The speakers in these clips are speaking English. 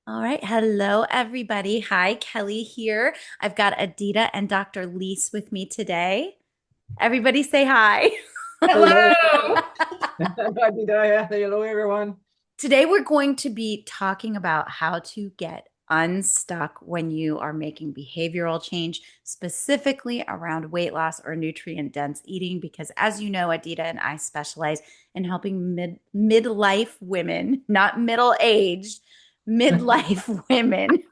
All right. Hello, everybody. Hi, Kelly here. I've got Adita and Dr. Lise with me today. Everybody say hi. Hello. Hello. Hello, everyone. Today, we're going to be talking about how to get unstuck when you are making behavioral change, specifically around weight loss or nutrient dense eating. Because, as you know, Adita and I specialize in helping midlife women, not middle aged, midlife women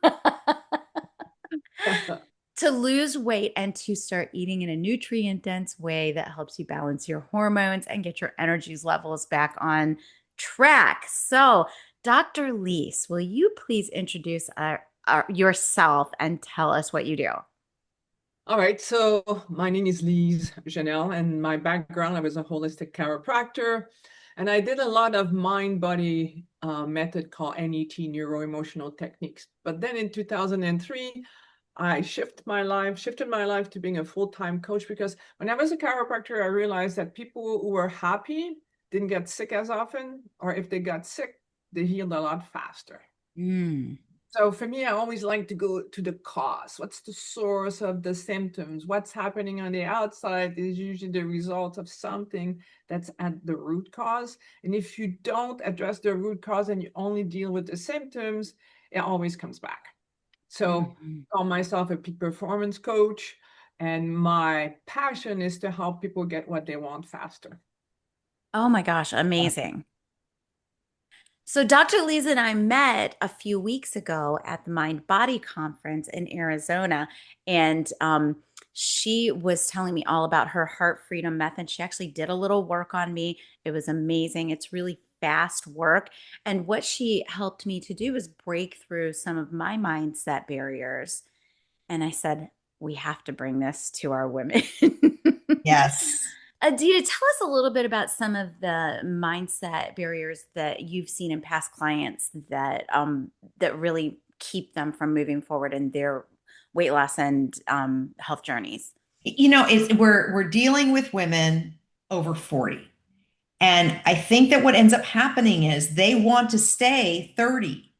to lose weight and to start eating in a nutrient dense way that helps you balance your hormones and get your energies levels back on track. So, Dr. Lise, will you please introduce yourself and tell us what you do? All right, so my name is Lise Janelle, and my background, I was a holistic chiropractor, and I did a lot of mind-body method called NET, neuro-emotional techniques. But then in 2003, I shifted my life to being a full-time coach because when I was a chiropractor, I realized that people who were happy didn't get sick as often, or if they got sick, they healed a lot faster. Mm. So for me, I always like to go to the cause. What's the source of the symptoms? What's happening on the outside is usually the result of something that's at the root cause. And if you don't address the root cause and you only deal with the symptoms, it always comes back. So Mhm. I call myself a peak performance coach, and my passion is to help people get what they want faster. Oh my gosh, amazing. So, Dr. Lisa and I met a few weeks ago at the Mind Body Conference in Arizona, and she was telling me all about her heart freedom method. She actually did a little work on me. It was amazing. It's really fast work. And what she helped me to do is break through some of my mindset barriers. And I said, we have to bring this to our women. Yes. Adita, tell us a little bit about some of the mindset barriers that you've seen in past clients that really keep them from moving forward in their weight loss and health journeys. We're dealing with women over 40. And I think that what ends up happening is they want to stay 30,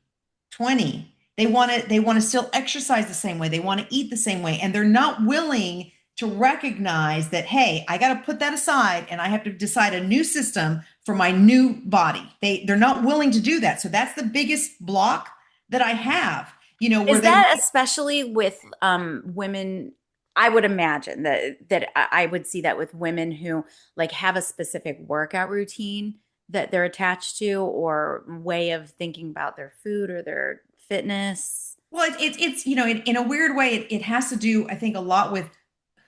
20. They want to still exercise the same way. They want to eat the same way. And they're not willing to recognize that, hey, I got to put that aside and I have to decide a new system for my new body. They're not willing to do that. So that's the biggest block that I have, where Is they that especially with women? I would imagine that I would see that with women who like have a specific workout routine that they're attached to or way of thinking about their food or their fitness. Well, it's in a weird way, it has to do, I think, a lot with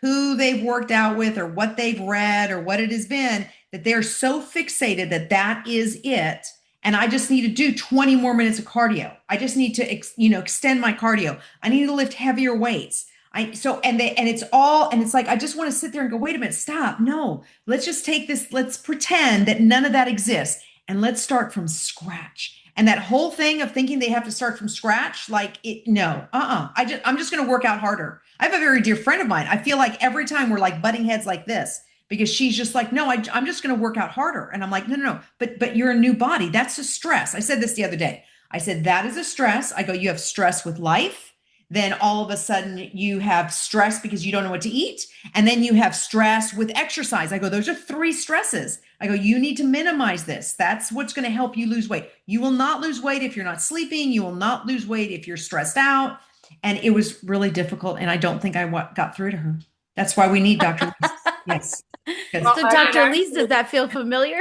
who they've worked out with or what they've read or what it has been, that they're so fixated that that is it. And I just need to do 20 more minutes of cardio. I just need to, extend my cardio. I need to lift heavier weights. And it's like, I just want to sit there and go, wait a minute, stop. No, let's just take this. Let's pretend that none of that exists and let's start from scratch. And that whole thing of thinking they have to start from scratch, like it, no, I'm just going to work out harder. I have a very dear friend of mine. I feel like every time we're like butting heads like this because she's just like, no, I'm just going to work out harder. And I'm like, no, no, no, but you're a new body. That's a stress. I said this the other day. I said, that is a stress. I go, you have stress with life. Then all of a sudden you have stress because you don't know what to eat. And then you have stress with exercise. I go, those are three stresses. I go, you need to minimize this. That's what's going to help you lose weight. You will not lose weight if you're not sleeping. You will not lose weight if you're stressed out. And it was really difficult. And I don't think I got through to her. That's why we need Dr. Lise. Yes. Because Well, So, Dr. Lise, does that feel familiar?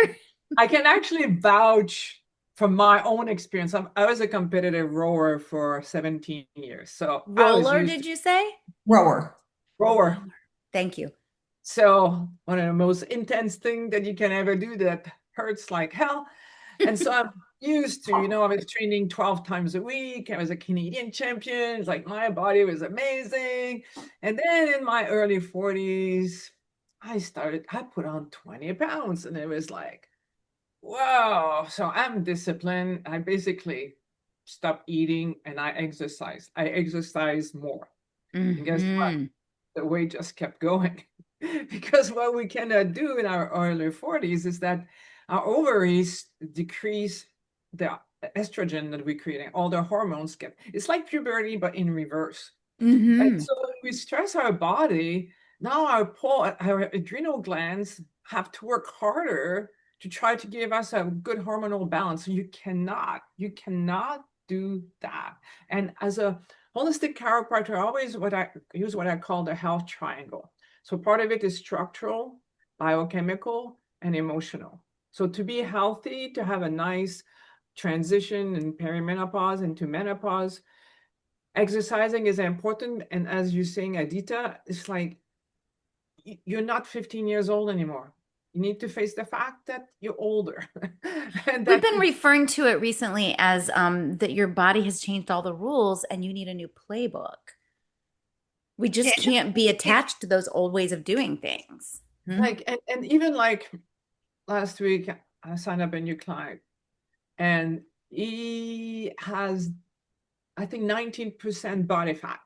I can actually vouch from my own experience. I was a competitive rower for 17 years, so I was Roller, used did to you say? rower. rower. Roller. Thank you. So one of the most intense thing that you can ever do that hurts like hell. And so I'm used to, I was training 12 times a week. I was a Canadian champion. It's like my body was amazing. And then in my early 40s, I put on 20 pounds and it was like, wow. So I'm disciplined. I basically stopped eating and I exercise. I exercise more. And guess what? Hmm. The weight just kept going. Because what we cannot do in our early 40s is that our ovaries decrease the estrogen that we're creating, all the hormones get, it's like puberty, but in reverse. And Hmm. so when we stress our body, now our adrenal glands have to work harder to try to give us a good hormonal balance. So you cannot do that. And as a holistic chiropractor, I use what I call the health triangle. So part of it is structural, biochemical, and emotional. So to be healthy, to have a nice transition in perimenopause into menopause, exercising is important. And as you're saying, Adita, it's like you're not 15 years old anymore. You need to face the fact that you're older and We've that been referring to it recently as that your body has changed all the rules and you need a new playbook. We Yeah, just can't be attached to those old ways of doing things. Mhm. like, and even like last week, I signed up a new client and he has, I think, 19% body fat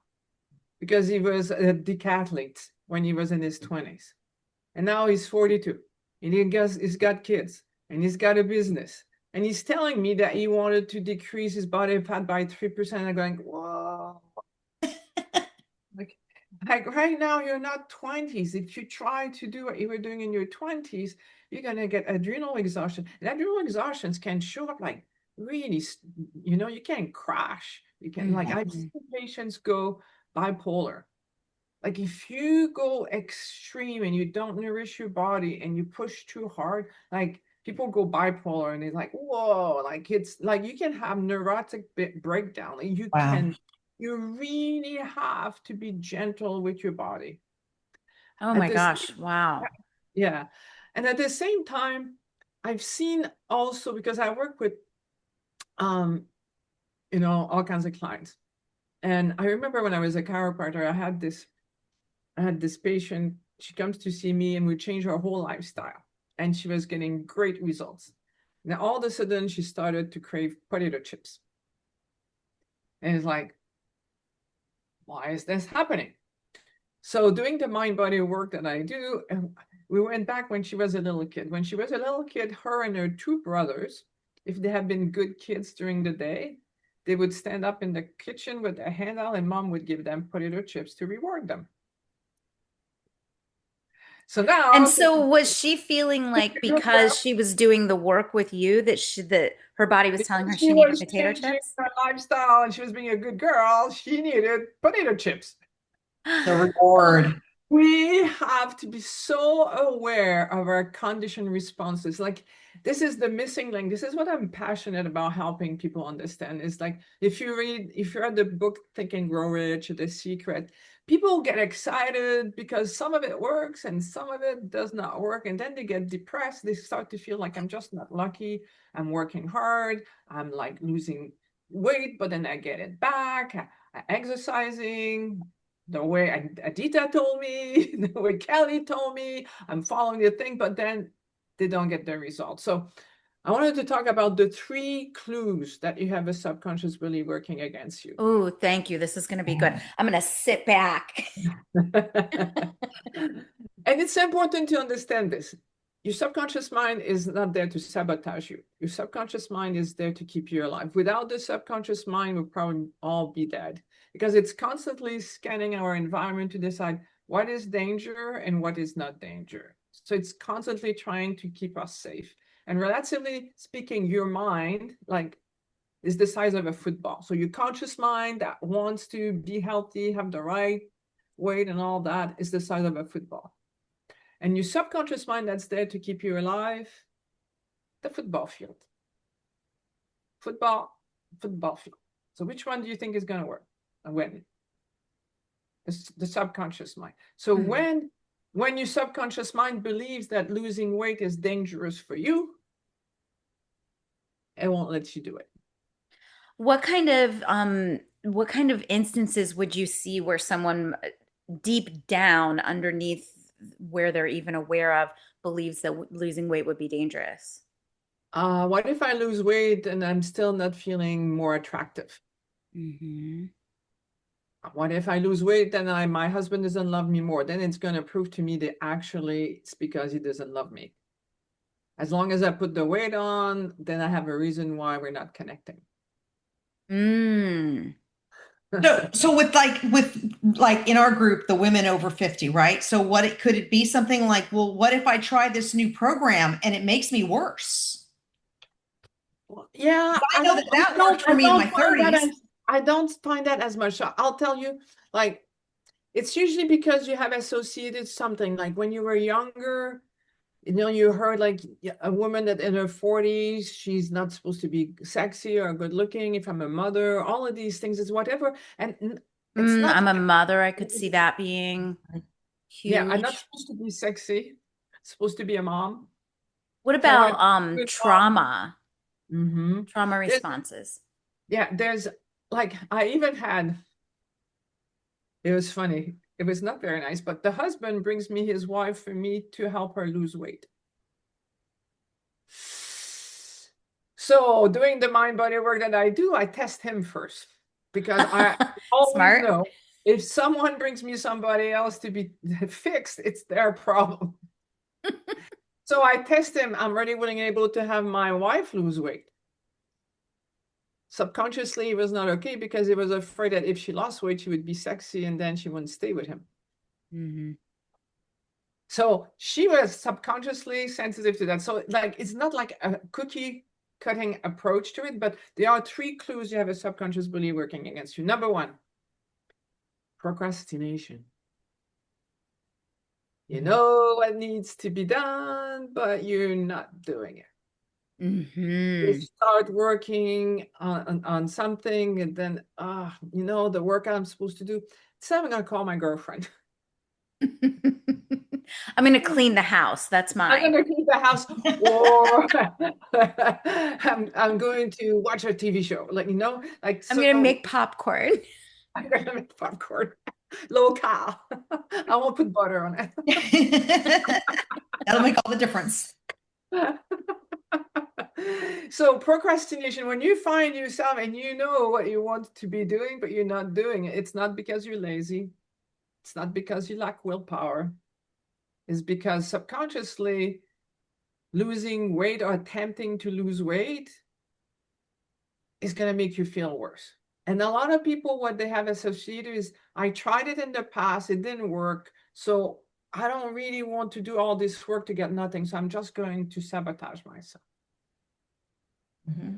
because he was a decathlete when he was in his 20s. And now he's 42 and he's got kids and he's got a business. And he's telling me that he wanted to decrease his body fat by 3%. I'm going, whoa. Like, like right now, you're not 20s. If you try to do what you were doing in your 20s, you're going to get adrenal exhaustion. And adrenal exhaustions can show up like really, you can crash. You can, like, I've Mhm. seen patients go bipolar. Like if you go extreme and you don't nourish your body and you push too hard, like people go bipolar and they're like, whoa, like it's like you can have neurotic breakdown. Like Wow. you really have to be gentle with your body. Oh At my this, gosh. Wow. yeah. And at the same time, I've seen also because I work with um, all kinds of clients. And I remember when I was a chiropractor, I had this patient, she comes to see me and we change her whole lifestyle. And she was getting great results. Now, all of a sudden, she started to crave potato chips. And it's like, why is this happening? So, doing the mind body work that I do, we went back when she was a little kid. When she was a little kid, her and her two brothers, if they had been good kids during the day, they would stand up in the kitchen with a hand out and mom would give them potato chips to reward them. So And now, so was she feeling like because she was doing the work with you that her body was telling her because she she needed was potato changing chips? her lifestyle and she was being a good girl, she needed potato chips. The So reward. we have to be so aware of our conditioned responses. Like this is the missing link. This is what I'm passionate about helping people understand. Is like if you read the book Think and Grow Rich, The Secret, people get excited because some of it works and some of it does not work. And then they get depressed. They start to feel like I'm just not lucky. I'm working hard. I'm like losing weight, but then I get it back. Exercising the way Adita told me, the way Kelly told me, I'm following the thing, but then they don't get the result. So I wanted to talk about the 3 clues that you have a subconscious really working against you. Oh, thank you. This is going to be good. I'm going to sit back. And it's important to understand this. Your subconscious mind is not there to sabotage you. Your subconscious mind is there to keep you alive. Without the subconscious mind, we'll probably all be dead because it's constantly scanning our environment to decide what is danger and what is not danger. So it's constantly trying to keep us safe. And relatively speaking, your mind, like, is the size of a football. So your conscious mind that wants to be healthy, have the right weight and all that is the size of a football. And your subconscious mind that's there to keep you alive, the football field. Football field. So which one do you think is going to work and when? The subconscious mind. So Mhm. when your subconscious mind believes that losing weight is dangerous for you, it won't let you do it. What kind of instances would you see where someone deep down underneath where they're even aware of believes that losing weight would be dangerous? What if I lose weight and I'm still not feeling more attractive? Hmm. What if I lose weight and my husband doesn't love me more? Then it's going to prove to me that actually it's because he doesn't love me. As long as I put the weight on, then I have a reason why we're not connecting. Mm. So with in our group, the women over 50, right? So could it be something like, well, what if I try this new program and it makes me worse? Yeah, I know that that worked for me in my 30s. I don't find that as much. I'll tell you, like, it's usually because you have associated something. Like when you were younger, you heard like a woman that in her 40s, she's not supposed to be sexy or good looking. If I'm a mother, all of these things is whatever. And it's not I'm a like, mother. I could see that being yeah, I'm not huge. supposed to be sexy. Supposed to be a mom. What If I want to about be a good mom. trauma? Mm-hmm. Trauma There's, responses. yeah, there's like, I even had, it was funny. It was not very nice, but the husband brings me his wife for me to help her lose weight. So doing the mind body work that I do, I test him first because I always Smart. know if someone brings me somebody else to be fixed, it's their problem. So I test him. I'm really willing and able to have my wife lose weight. Subconsciously, it was not okay because he was afraid that if she lost weight, she would be sexy and then she wouldn't stay with him. Mm-hmm. So she was subconsciously sensitive to that. So like, it's not like a cookie cutting approach to it, but there are 3 clues you have a subconscious belief working against you. Number 1, procrastination. You know what needs to be done, but you're not doing it. You Mm-hmm. start working on something and then, the work I'm supposed to do. So I'm going to call my girlfriend. I'm going to clean the house. That's I'm mine. going to clean the house, or I'm going to watch a TV show. Like, like, I'm so going to make popcorn. I'm going to make popcorn, local. I won't put butter on That'll make all the difference. it. So procrastination, when you find yourself and you know what you want to be doing, but you're not doing it, it's not because you're lazy. It's not because you lack willpower. It's because subconsciously losing weight or attempting to lose weight is going to make you feel worse. And a lot of people, what they have associated is, I tried it in the past, it didn't work. So I don't really want to do all this work to get nothing. So I'm just going to sabotage myself. Mm-hmm.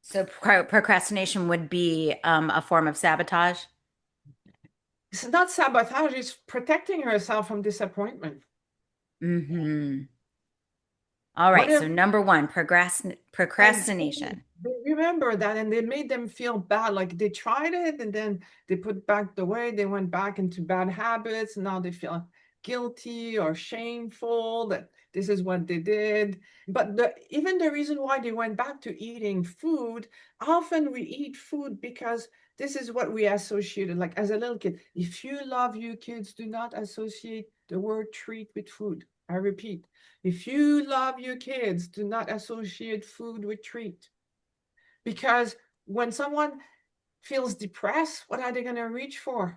So procrastination would be a form of sabotage. It's not sabotage, it's protecting herself from disappointment. Mm-hmm. All What right. if So number 1, like procrastination. they remember that and they made them feel bad, like they tried it and then they put back the way they went back into bad habits, and now they feel guilty or shameful that this is what they did. But even the reason why they went back to eating food, often we eat food because this is what we associated, like as a little kid. If you love, you kids, do not associate the word treat with food. I repeat, if you love your kids, do not associate food with treat. Because when someone feels depressed, what are they going to reach for?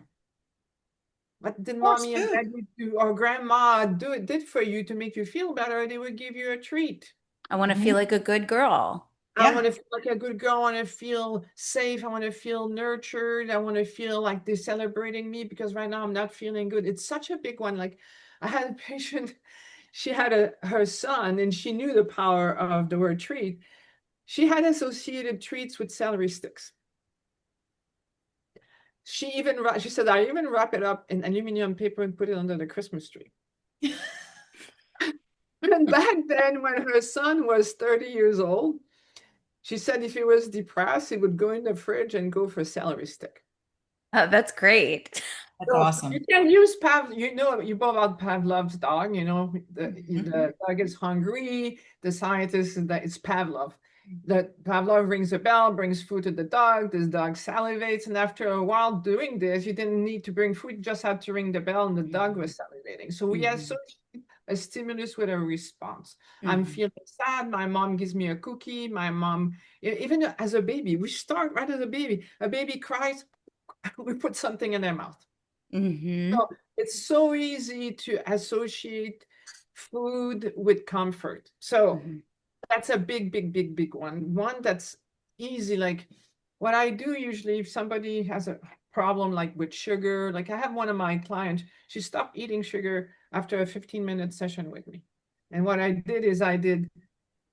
What did Of course, mommy and food. daddy do, or grandma did for you to make you feel better? They would give you a treat. I want to feel Mhm. like a good girl. I Yeah. want to feel like a good girl. I want to feel safe. I want to feel nurtured. I want to feel like they're celebrating me because right now I'm not feeling good. It's such a big one. Like, I had a patient, she had her son, and she knew the power of the word treat. She had associated treats with celery sticks. She said, I even wrap it up in aluminum paper and put it under the Christmas tree. And back then, when her son was 30 years old, she said if he was depressed, he would go in the fridge and go for a celery stick. That's great. That's So you awesome. can use you know about Pavlov's dog, Mhm. the dog is hungry, the scientist is that it's Pavlov. That Pavlov rings a bell, brings food to the dog, this dog salivates, and after a while doing this, you didn't need to bring food, you just had to ring the bell and the dog was salivating. So we Mm-hmm. associate a stimulus with a response. I'm Mm-hmm. feeling sad, my mom gives me a cookie, my mom, even as a baby, we start right as a baby cries, we put something in their mouth. Mm-hmm. So it's so easy to associate food with comfort. So Mhm. that's a big, big, big, big one. One that's easy. Like what I do usually, if somebody has a problem like with sugar, like I have one of my clients, she stopped eating sugar after a 15-minute session with me. And what I did is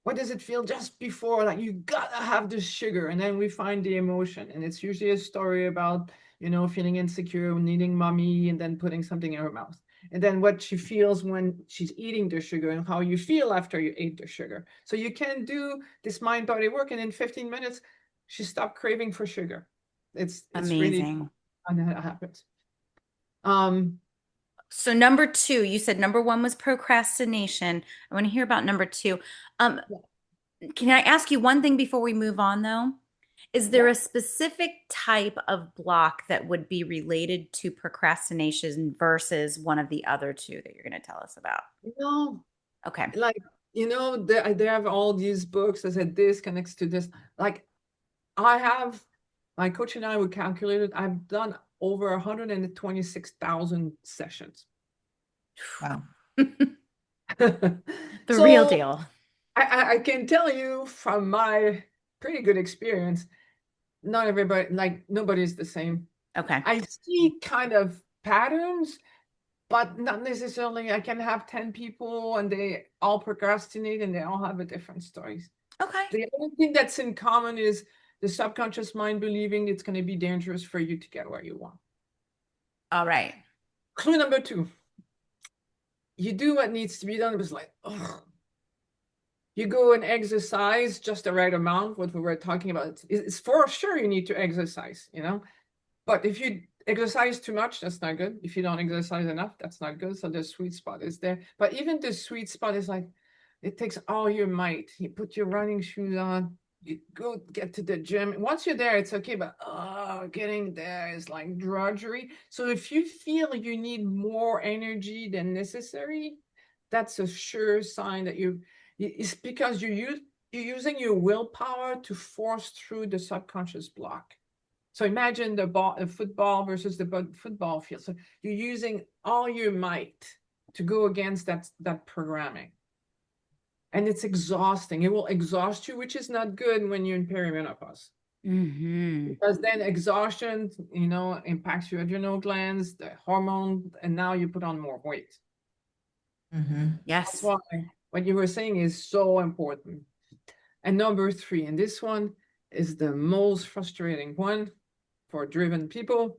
what does it feel just before? Like you gotta have this sugar. And then we find the emotion. And it's usually a story about, feeling insecure, needing mommy, and then putting something in her mouth. And then what she feels when she's eating the sugar and how you feel after you ate the sugar. So you can do this mind body work. And in 15 minutes, she stopped craving for sugar. It's really, Amazing. and that happens. Um, So number two, you said number one was procrastination. I want to hear about number two. Um, can I ask you one thing before we move on, though? Is there yeah, a specific type of block that would be related to procrastination versus one of the other two that you're going to tell us about? no, Okay. like, they have all these books that said this connects to this. Like I have, my coach and I would calculate it. I've done over 126,000 sessions. Wow. The real So deal. I can tell you from my pretty good experience, not everybody, like nobody's the same. Okay. I see kind of patterns, but not necessarily. I can have 10 people and they all procrastinate and they all have a different stories. Okay. The only thing that's in common is the subconscious mind believing it's going to be dangerous for you to get where you want. All right. Clue number two, you do what needs to be done. It was like, oh, you go and exercise just the right amount. What we were talking about, it's for sure you need to exercise, but if you exercise too much, that's not good. If you don't exercise enough, that's not good. So the sweet spot is there. But even the sweet spot is like, it takes all your might. You put your running shoes on, you go get to the gym. Once you're there, it's okay, but getting there is like drudgery. So if you feel you need more energy than necessary, that's a sure sign that it's because you're using your willpower to force through the subconscious block. So imagine the football versus the football field. So you're using all your might to go against that programming. And it's exhausting. It will exhaust you, which is not good when you're in perimenopause. Mm-hmm. Because then exhaustion, impacts your adrenal glands, the hormone, and now you put on more weight. That's Yes. why what you were saying is so important. And number three, and this one is the most frustrating one for driven people.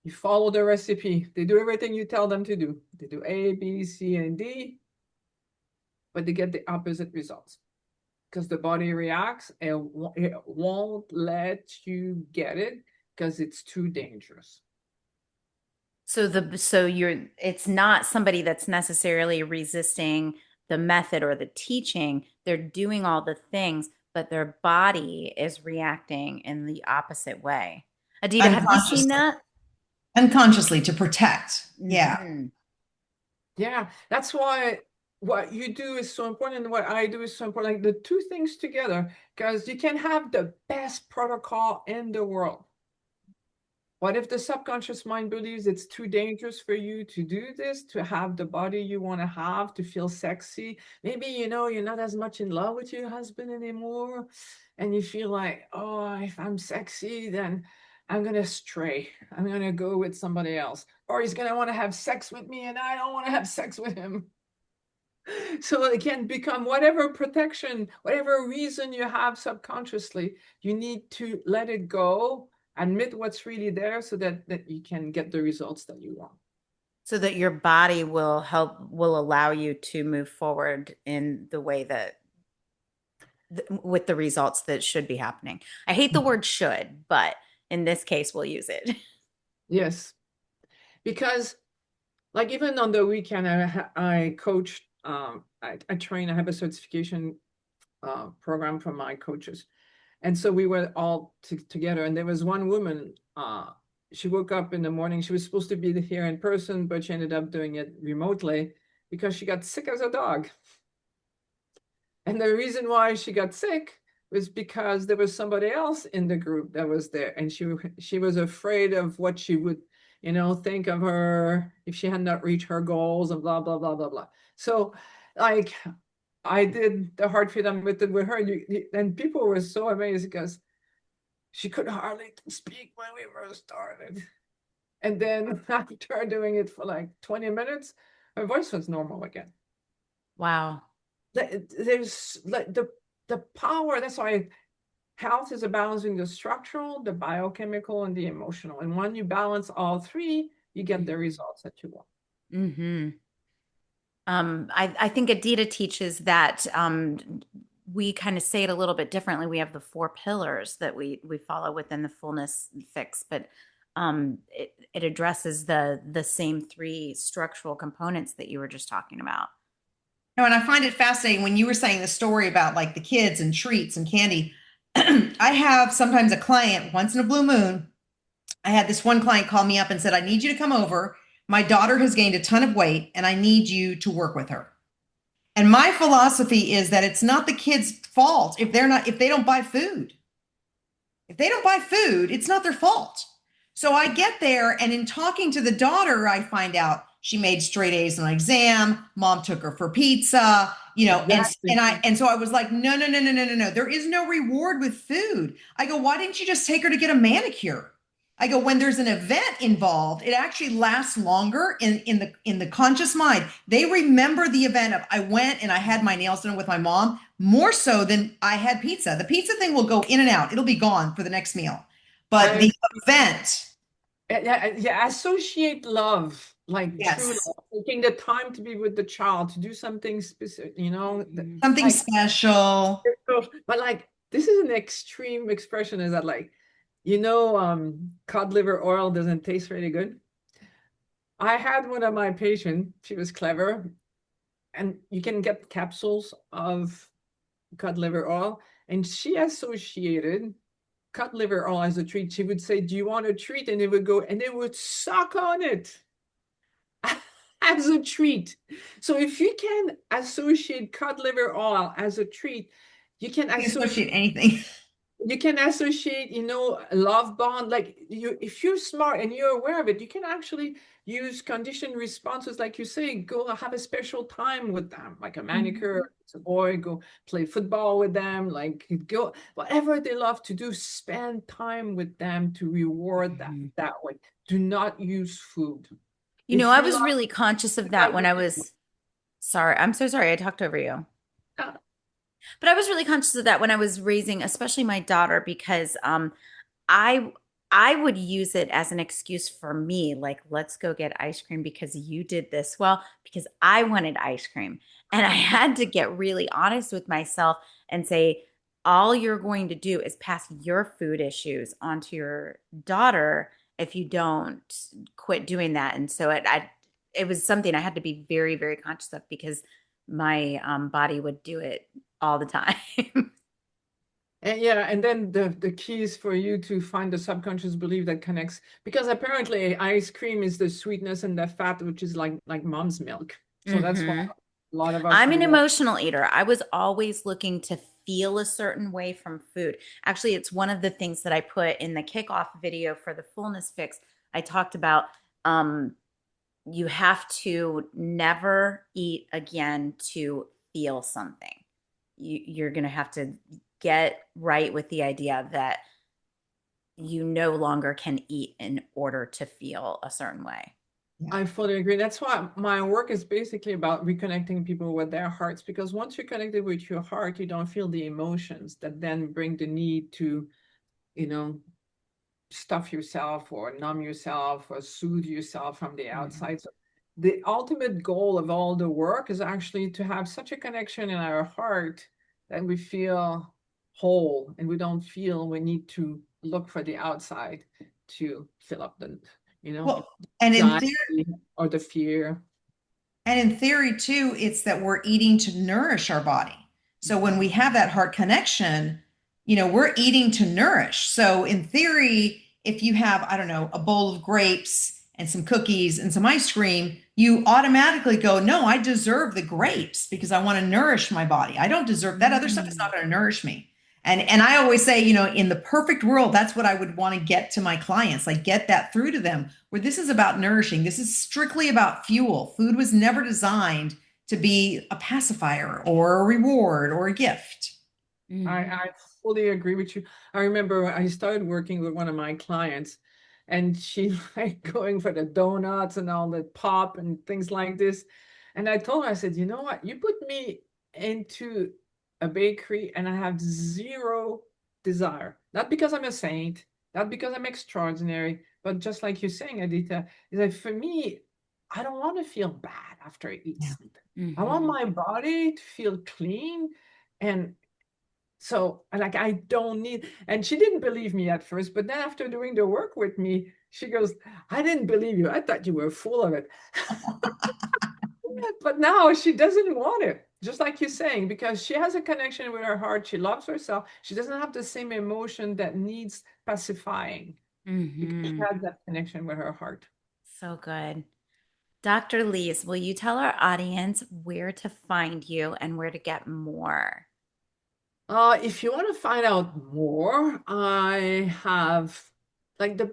You follow the recipe. They do everything you tell them to do. They do A, B, C, and D, but they get the opposite results because the body reacts and it won't let you get it because it's too dangerous. So it's not somebody that's necessarily resisting the method or the teaching. They're doing all the things, but their body is reacting in the opposite way. Adita, have you seen Unconsciously. that? Unconsciously to protect. Yeah. Hmm. Yeah, that's why what you do is so important and what I do is so important. Like the two things together, because you can have the best protocol in the world. What if the subconscious mind believes it's too dangerous for you to do this, to have the body you want to have, to feel sexy? Maybe, you're not as much in love with your husband anymore. And you feel like, oh, if I'm sexy, then I'm going to stray. I'm going to go with somebody else. Or he's going to want to have sex with me and I don't want to have sex with him. So it can become whatever protection, whatever reason you have subconsciously, you need to let it go, admit what's really there so that you can get the results that you want. So that your body will allow you to move forward in the way that with the results that should be happening. I hate the word should, but in this case, we'll use it. Yes, because like even on the weekend, I coached, I train, I have a certification program for my coaches. And so we were all together, and there was one woman, she woke up in the morning, she was supposed to be here in person, but she ended up doing it remotely because she got sick as a dog. And the reason why she got sick was because there was somebody else in the group that was there, and she was afraid of what she would, think of her if she had not reached her goals and blah, blah, blah, blah, blah. So like I did the heart fit method with her, and people were so amazed because she could hardly speak when we first started. And then after doing it for like 20 minutes, her voice was normal again. Wow. There's like the power. That's why health is a balancing the structural, the biochemical, and the emotional. And when you balance all three, you get the results that you want. Mm-hmm. I think Adita teaches that we kind of say it a little bit differently. We have the four pillars that we follow within the fullness fix, but it addresses the same three structural components that you were just talking about. No, and I find it fascinating when you were saying the story about like the kids and treats and candy. I have sometimes a client once in a blue moon. I had this one client call me up and said, I need you to come over. My daughter has gained a ton of weight and I need you to work with her. And my philosophy is that it's not the kids' fault if they don't buy food. If they don't buy food, it's not their fault. So I get there, and in talking to the daughter, I find out she made straight A's on an exam. Mom took her for pizza, Exactly. and so I was like, no, no, no, no, no, no, no. There is no reward with food. I go, why didn't you just take her to get a manicure? I go, when there's an event involved, it actually lasts longer in the conscious mind. They remember the event of I went and I had my nails done with my mom more so than I had pizza. The pizza thing will go in and out. It'll be gone for the next meal. But I the event, yeah, associate love, like true yes, love, taking the time to be with the child, to do something specific, something like, special. but like, this is an extreme expression, is that like, cod liver oil doesn't taste really good. I had one of my patients, she was clever, and you can get capsules of cod liver oil, and she associated cod liver oil as a treat. She would say, do you want a treat? And it would go, and they would suck on it as a treat. So if you can associate cod liver oil as a treat, you can You can associate associate anything. a love bond. Like, if you're smart and you're aware of it, you can actually use conditioned responses, like you say, go have a special time with them, like a manicure. It's a boy, go play football with them, like go whatever they love to do, spend time with them to reward Mhm. that way. Do not use food. I If you was love really conscious of that that, when I was sorry. I'm so sorry I talked over you. uh, But I was really conscious of that when I was raising, especially my daughter, because I I would use it as an excuse for me, like, let's go get ice cream because you did this well, because I wanted ice cream. And I had to get really honest with myself and say, all you're going to do is pass your food issues onto your daughter if you don't quit doing that. And so it was something I had to be very, very conscious of because my body would do it all the time. and yeah, and then the keys for you to find the subconscious belief that connects, because apparently ice cream is the sweetness and the fat, which is like mom's milk. So that's why Hmm. a lot of us I'm an reward. emotional eater. I was always looking to feel a certain way from food. Actually, it's one of the things that I put in the kickoff video for the fullness fix. I talked about um, you have to never eat again to feel something. You're going to have to get right with the idea that you no longer can eat in order to feel a certain way. I fully agree. That's why my work is basically about reconnecting people with their hearts, because once you're connected with your heart, you don't feel the emotions that then bring the need to, you know, stuff yourself or numb yourself or soothe yourself from the Mhm. outside. So the ultimate goal of all the work is actually to have such a connection in our heart that we feel whole and we don't feel we need to look for the outside to fill up the, you know, Well, and in anxiety theory, or the fear. too, it's that we're eating to nourish our body. So when we have that heart connection, we're eating to nourish. So in theory, if you have, I don't know, a bowl of grapes and some cookies and some ice cream, you automatically go, no, I deserve the grapes because I want to nourish my body. I don't deserve that other stuff is Mm. not going to nourish me. And I always say, in the perfect world, that's what I would want to get to my clients, like get that through to them, where this is about nourishing. This is strictly about fuel. Food was never designed to be a pacifier or a reward or a gift. I fully agree with you. I remember I started working with one of my clients, and she like going for the donuts and all the pop and things like this. And I told her, I said, you know what? You put me into a bakery and I have zero desire. Not because I'm a saint, not because I'm extraordinary, but just like you're saying, Adita, is that for me, I don't want to feel bad after I eat Yeah. something. I want my body to feel clean. And so like I don't need, and she didn't believe me at first, but then after doing the work with me, she goes, I didn't believe you. I thought you were full of it. But now she doesn't want it, just like you're saying, because she has a connection with her heart. She loves herself. She doesn't have the same emotion that needs pacifying because she has that connection with her heart. So good. Dr. Lise, will you tell our audience where to find you and where to get more? If you want to find out more, I have like the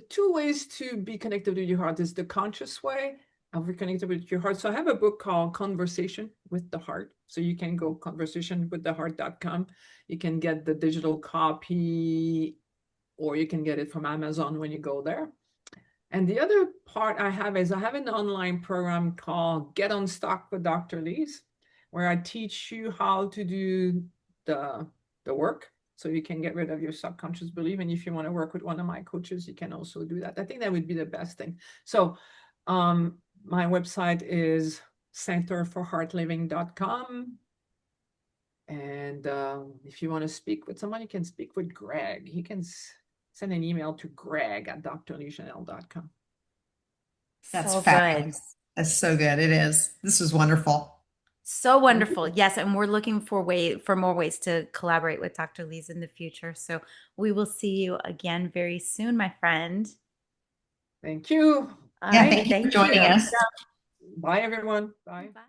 two ways to be connected with your heart is the conscious way of reconnecting with your heart. So I have a book called Conversation with the Heart. So you can go conversationwiththeheart.com. You can get the digital copy, or you can get it from Amazon when you go there. And the other part I have is I have an online program called Get Unstuck with Dr. Lise, where I teach you how to do the, the work so you can get rid of your subconscious belief. And if you want to work with one of my coaches, you can also do that. I think that would be the best thing. So my website is centerforheartliving.com. And if you want to speak with someone, you can speak with Greg. He can send an email to greg@drlegenel.com. That's So good. fabulous. That's so good. It is. This was wonderful. So Thank wonderful. you. Yes, and we're looking for more ways to collaborate with Dr. Lise in the future. So we will see you again very soon, my friend. Thank you. All Yeah, right. thank you for Thank joining you. us. Bye, everyone. Bye. Bye.